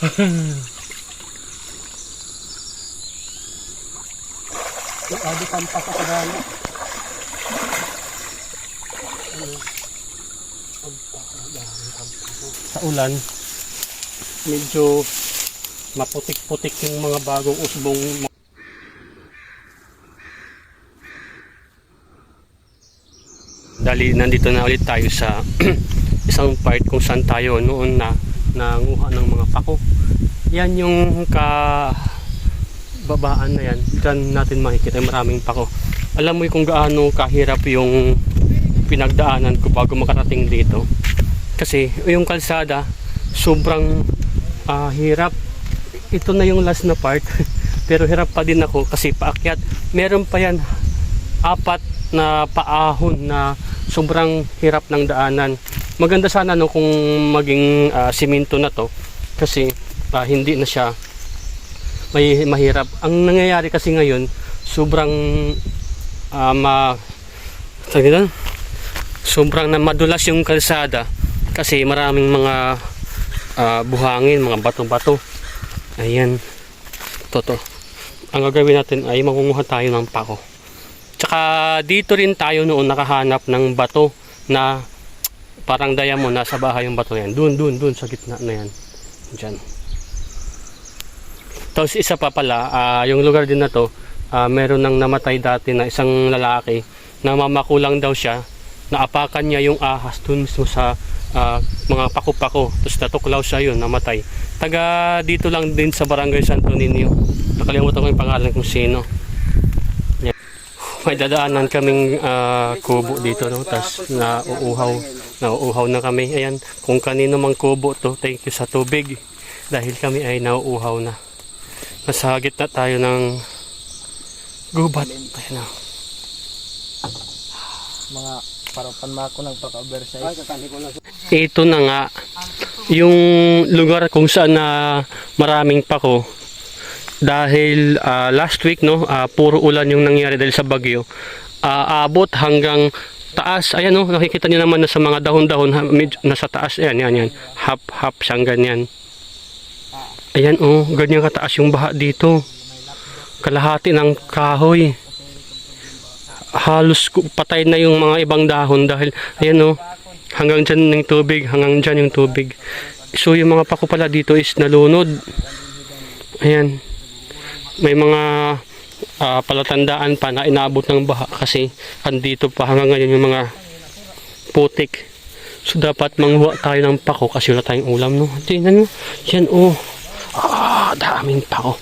Adi tampa sa kadalo. Sa ulan, medyo maputik-putik yung mga bagong usbong. Dali, nandito na ulit tayo sa isang part kung saan tayo noon na nanguha ng mga pako. Yan yung babaan na yan. Diyan natin makikita yung maraming pako. Alam mo kung gaano kahirap yung pinagdaanan ko bago makarating dito. Kasi yung kalsada sobrang hirap. Ito na yung last na part. Pero hirap pa din ako kasi paakyat. Meron pa yan 4 na paahon na sobrang hirap ng daanan. Maganda sana no kung maging simento na to kasi hindi na siya mahirap. Ang nangyayari kasi ngayon sobrang sobrang na madulas yung kalsada kasi maraming mga buhangin, mga bato-bato. Ayan, toto. Ang gagawin natin ay mangunguha tayo ng pako. Tsaka dito rin tayo noon nakahanap ng bato na parang diamond. Nasa bahay yung bato yan. Dun sa gitna na yan. Diyan. Tapos isa pa pala, yung lugar din na to, meron nang namatay dati na isang lalaki na mamakulang daw siya. Naapakan niya yung ahas dun mismo sa mga pako-pako. Tapos natuklaw siya yun, namatay. Taga dito lang din sa Barangay Santo Niño. Nakalimutan ko yung pangalan kung sino. Yan. May dadaanan kaming kubo dito, no? Tapos nauuhaw na kami. Ayan, kung kanino mang kubo to, thank you sa tubig. Dahil kami ay nauuhaw na. Nasa gitna tayo ng gubat. Ayan na. Mga parapan mako nagpaka-oversize. Ito na nga yung lugar kung saan maraming pako dahil last week no puro ulan yung nangyari dahil sa bagyo. Abot hanggang taas. Ayan no, nakikita niyo naman na sa mga dahon-dahon nasa taas. Ayan. Half siyang ganyan. Ayan oh, ganyan kataas yung baha dito. Kalahati ng kahoy. Halos patay na yung mga ibang dahon dahil ayan oh, hanggang dyan yung tubig, hanggang dyan yung tubig. So yung mga pako pala dito is nalunod. Ayan. May mga palatandaan pa na inabot ng baha kasi andito pa hanggang ngayon yung mga putik. So dapat manguha tayo ng pako kasi wala tayong ulam no. Tingnan mo. Yan oh. Daming pako.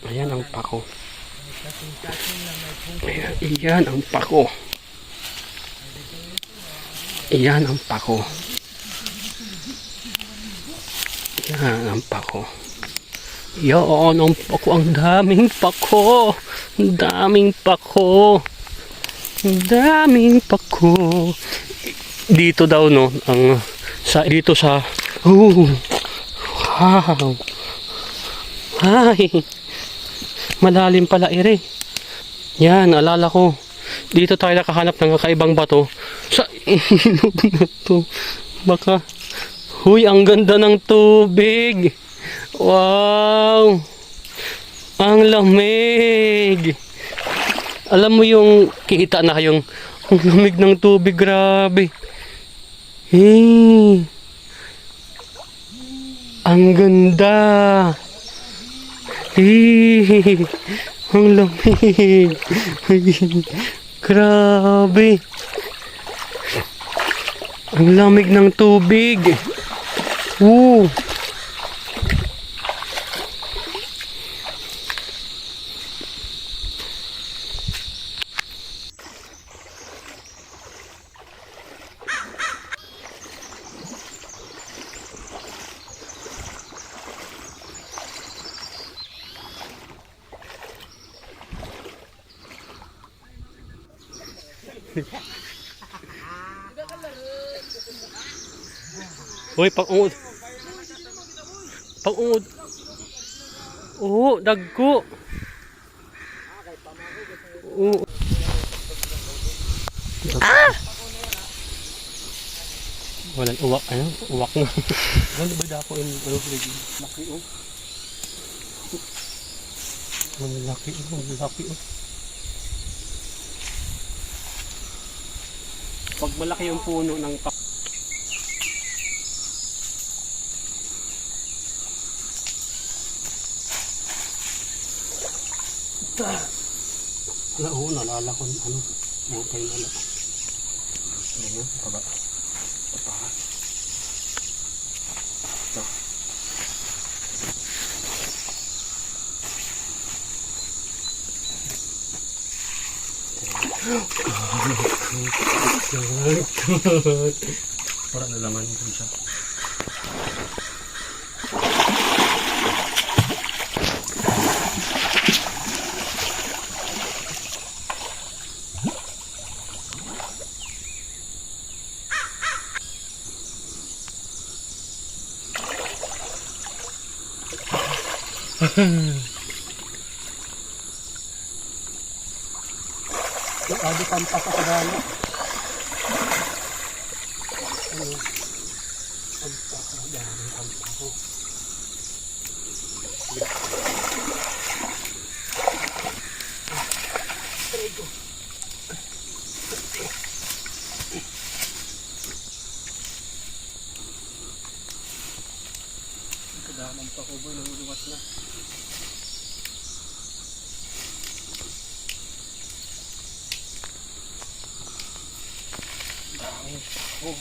Ayan ang pako. Iyan ang pako. Iyan ang pako. Iyan ang pako. Iyan ang pako. Ang daming pako. Ang daming pako. Ang daming pako. Dito daw no, dito sa wow. Hi. Malalim pala ere. Yan, alala ko. Dito tayo nakahanap ng kakaibang bato. Sa ilog na to. Baka, huy, ang ganda ng tubig. Wow. Ang lamig. Alam mo yung kita na yung ang lamig ng tubig, grabe. Hey. Ang ganda. Hey. Ang lamig. Grabe. Ang lamig ng tubig. Hoy, pag-ungod. Pag-ungod. Oo, dagko. Oo. Walang uwak, ano? Uwak na. Ano ba dako in, ano, Laki oh. malaki, malaki. Pag malaki yung puno ng naalala ko, ano, bukay na lang. Ano yun? Kaba. Tapaha. Ito. Wala na laman dun siya. Adi pampas sa dali. Ano? Pampas sa dali, pampas. Kadamang pakuboy, nanguliwas na. Oh.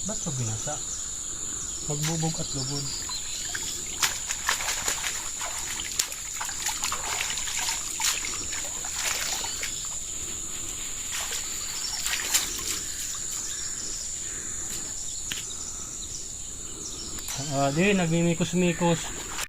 Ba't ito binasa? Magbubog at lubod. Di, nagmimikos-mikos.